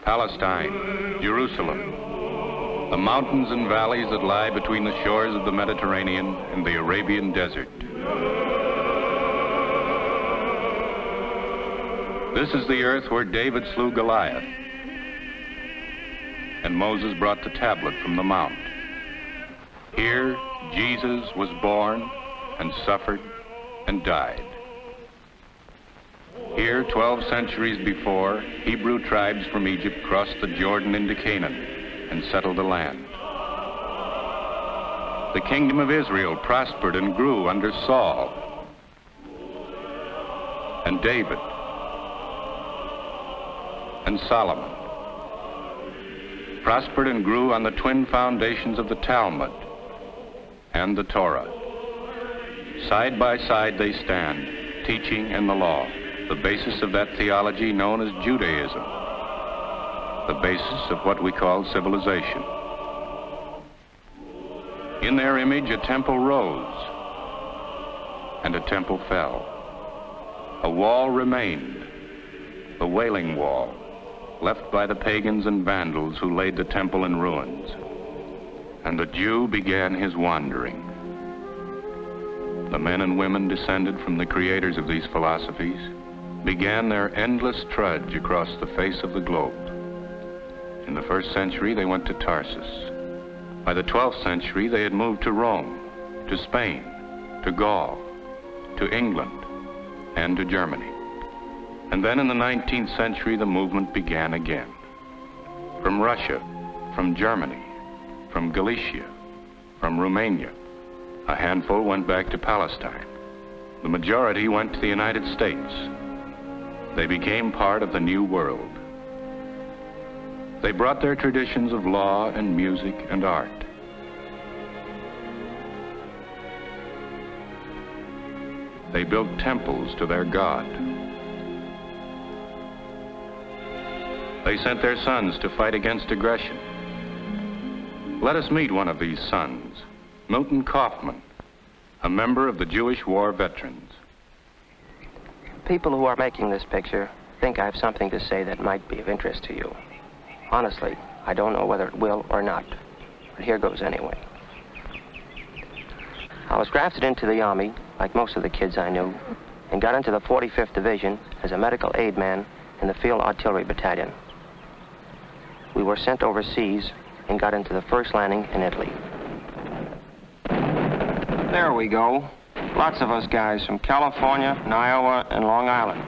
Palestine, Jerusalem, the mountains and valleys that lie between the shores of the Mediterranean and the Arabian desert. This is the earth where David slew Goliath, and Moses brought the tablet from the mount. Here, Jesus was born and suffered and died. Here, 12 centuries before, Hebrew tribes from Egypt crossed the Jordan into Canaan and settled the land. The kingdom of Israel prospered and grew under Saul and David and Solomon. Prospered and grew on the twin foundations of the Talmud and the Torah. Side by side they stand, teaching in the law, the basis of that theology known as Judaism, the basis of what we call civilization. In their image, a temple rose and a temple fell. A wall remained, the Wailing Wall, left by the pagans and vandals who laid the temple in ruins. And the Jew began his wandering. The men and women descended from the creators of these philosophies began their endless trudge across the face of the globe. In the 1st century, they went to Tarsus. By the 12th century, they had moved to Rome, to Spain, to Gaul, to England, and to Germany. And then in the 19th century, the movement began again. From Russia, from Germany, from Galicia, from Romania, a handful went back to Palestine. The majority went to the United States. They became part of the New World. They brought their traditions of law and music and art. They built temples to their God. They sent their sons to fight against aggression. Let us meet one of these sons, Milton Kaufman, a member of the Jewish War Veterans. People who are making this picture think I have something to say that might be of interest to you. Honestly, I don't know whether it will or not, but here goes anyway. I was drafted into the Army, like most of the kids I knew, and got into the 45th Division as a medical aid man in the Field Artillery Battalion. We were sent overseas and got into the first landing in Italy. There we go. Lots of us guys from California, and Iowa, and Long Island.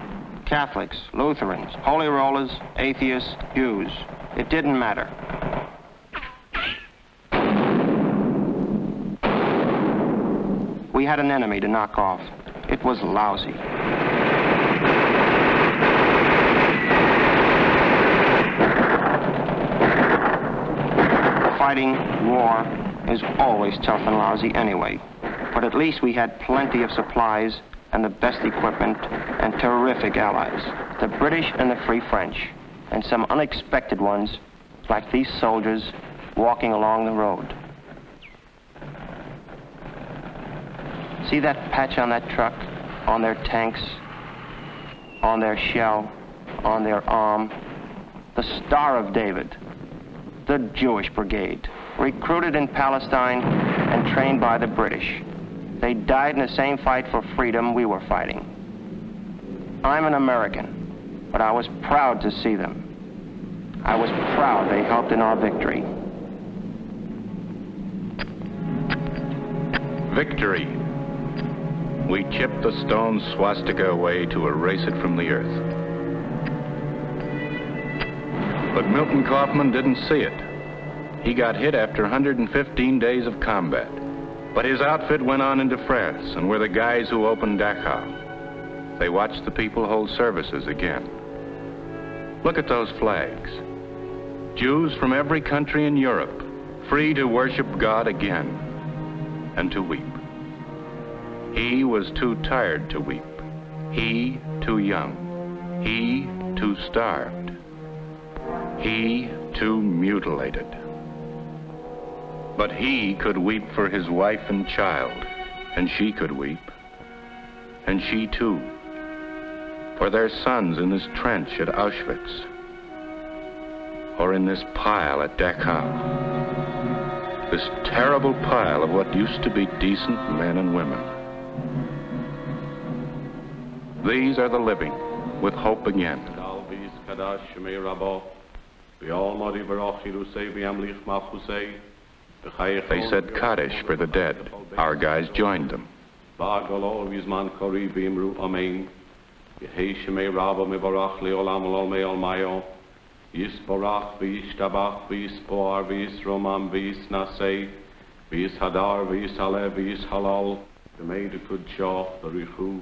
Catholics, Lutherans, Holy Rollers, atheists, Jews. It didn't matter. We had an enemy to knock off. It was lousy. Fighting war is always tough and lousy anyway. But at least we had plenty of supplies and the best equipment and terrific allies, the British and the Free French, and some unexpected ones, like these soldiers walking along the road. See that patch on that truck, on their tanks, on their shell, on their arm? The Star of David, the Jewish Brigade, recruited in Palestine and trained by the British. They died in the same fight for freedom we were fighting. I'm an American, but I was proud to see them. I was proud they helped in our victory. Victory. We chipped the stone swastika away to erase it from the earth. But Milton Kaufman didn't see it. He got hit after 115 days of combat. But his outfit went on into France and were the guys who opened Dachau. They watched the people hold services again. Look at those flags. Jews from every country in Europe, free to worship God again and to weep. He was too tired to weep. He too young. He too starved. He too mutilated. But he could weep for his wife and child, and she could weep, and she too, for their sons in this trench at Auschwitz, or in this pile at Dachau, this terrible pile of what used to be decent men and women. These are the living, with hope again. They said Kaddish for the dead. Our guys joined them. Yisborach, v'yishtabach, v'yispor, v'yisromam, v'yisnasei, v'yishadar, v'yishalev, v'yishalal, v'meid kudsha, v'richu,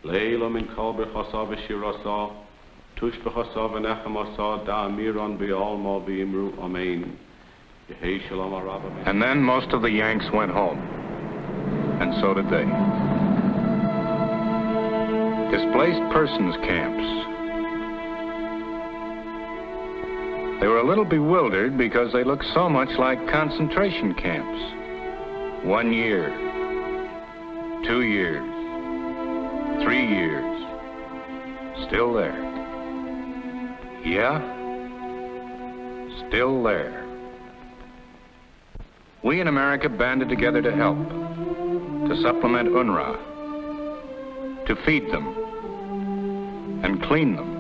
leila min kol b'chasa v'shirasa, tush b'chasa v'nechamasa, da'amiron v'yalma v'yimru, amen. Yehei shalom arabah. And then most of the Yanks went home, and so did they. Displaced persons camps. They were a little bewildered because they looked so much like concentration camps. 1 year, 2 years, 3 years, still there. Yeah, still there. We in America banded together to help, to supplement UNRWA, to feed them and clean them.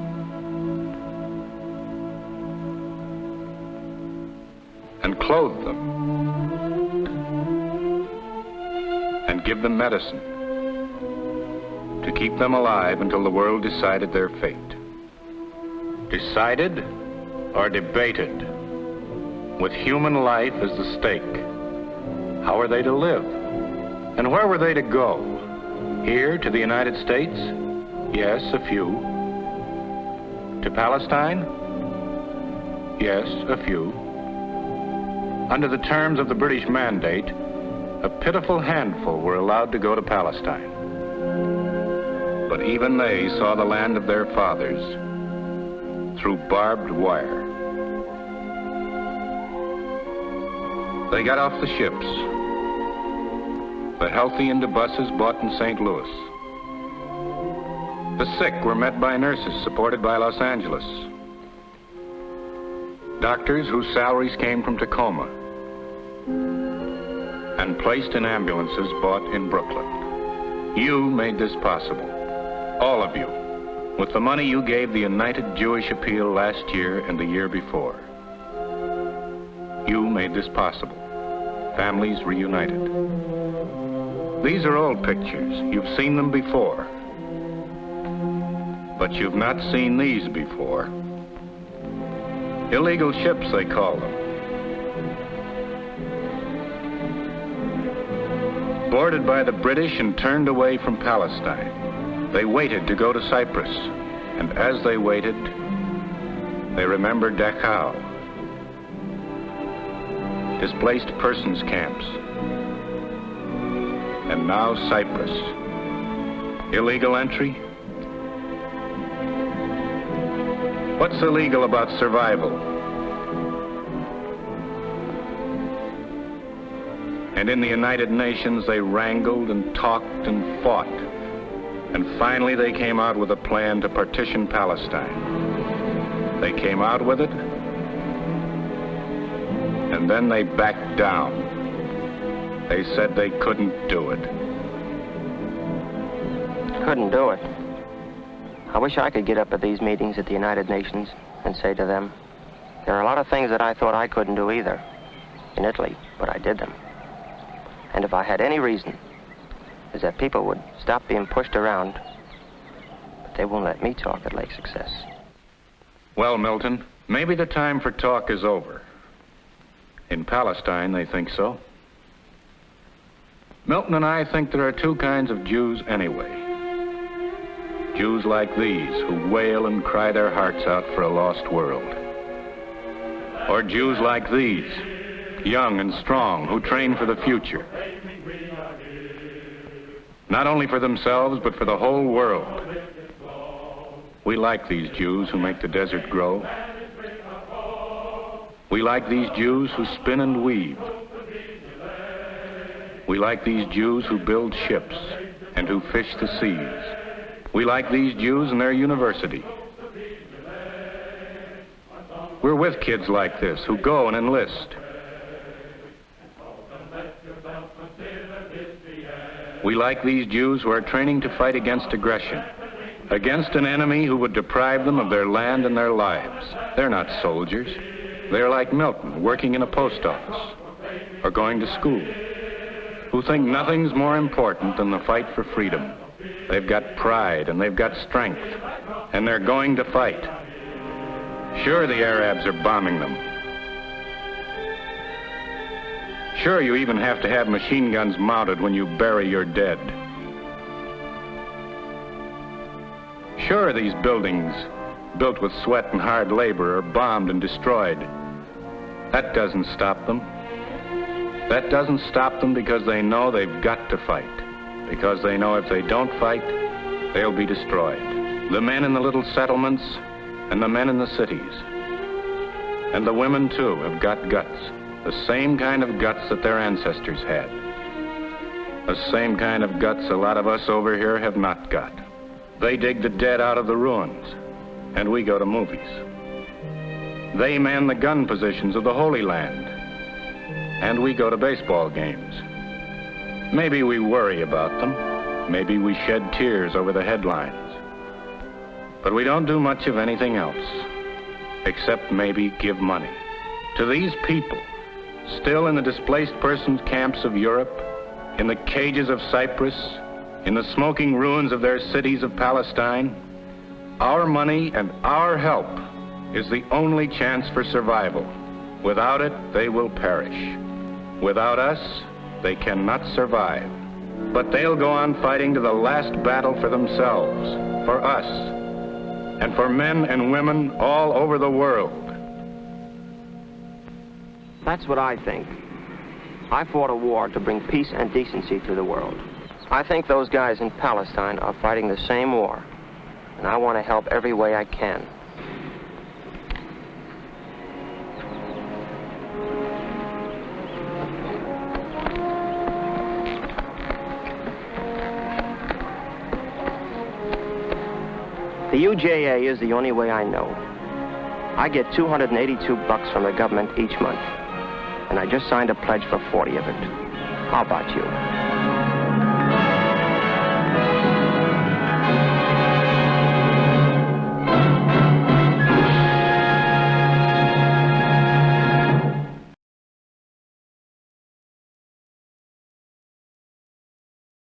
And clothe them, and give them medicine, to keep them alive until the world decided their fate. Decided or debated, with human life as the stake. How were they to live? And where were they to go? Here to the United States? Yes, a few. To Palestine? Yes, a few. Under the terms of the British mandate, a pitiful handful were allowed to go to Palestine. But even they saw the land of their fathers through barbed wire. They got off the ships, the healthy into buses bought in St. Louis. The sick were met by nurses supported by Los Angeles. Doctors whose salaries came from Tacoma, and placed in ambulances bought in Brooklyn. You made this possible, all of you, with the money you gave the United Jewish Appeal last year and the year before. You made this possible, families reunited. These are old pictures, you've seen them before, but you've not seen these before. Illegal ships, they call them. Boarded by the British and turned away from Palestine. They waited to go to Cyprus, and as they waited, they remembered Dachau, displaced persons camps, and now Cyprus. Illegal entry? What's illegal about survival? And in the United Nations, they wrangled and talked and fought. And finally, they came out with a plan to partition Palestine. They came out with it, and then they backed down. They said they couldn't do it. Couldn't do it. I wish I could get up at these meetings at the United Nations and say to them, there are a lot of things that I thought I couldn't do either in Italy, but I did them. And if I had any reason, is that people would stop being pushed around, but they won't let me talk at Lake Success. Well, Milton, maybe the time for talk is over. In Palestine, they think so. Milton and I think there are two kinds of Jews anyway. Jews like these who wail and cry their hearts out for a lost world. Or Jews like these, young and strong, who train for the future. Not only for themselves, but for the whole world. We like these Jews who make the desert grow. We like these Jews who spin and weave. We like these Jews who build ships and who fish the seas. We like these Jews and their university. We're with kids like this who go and enlist. We like these Jews who are training to fight against aggression, against an enemy who would deprive them of their land and their lives. They're not soldiers. They're like Milton, working in a post office or going to school, who think nothing's more important than the fight for freedom. They've got pride and they've got strength, and they're going to fight. Sure, the Arabs are bombing them. Sure, you even have to have machine guns mounted when you bury your dead. Sure, these buildings, built with sweat and hard labor, are bombed and destroyed. That doesn't stop them. That doesn't stop them because they know they've got to fight. Because they know if they don't fight, they'll be destroyed. The men in the little settlements and the men in the cities. And the women, too, have got guts. The same kind of guts that their ancestors had. The same kind of guts a lot of us over here have not got. They dig the dead out of the ruins, and we go to movies. They man the gun positions of the Holy Land, and we go to baseball games. Maybe we worry about them. Maybe we shed tears over the headlines. But we don't do much of anything else, except maybe give money. To these people, still in the displaced persons camps of Europe, in the cages of Cyprus, in the smoking ruins of their cities of Palestine, our money and our help is the only chance for survival. Without it, they will perish. Without us, they cannot survive. But they'll go on fighting to the last battle for themselves, for us, and for men and women all over the world. That's what I think. I fought a war to bring peace and decency to the world. I think those guys in Palestine are fighting the same war, and I want to help every way I can. The UJA is the only way I know. I get $282 from the government each month, and I just signed a pledge for 40 of it. How about you?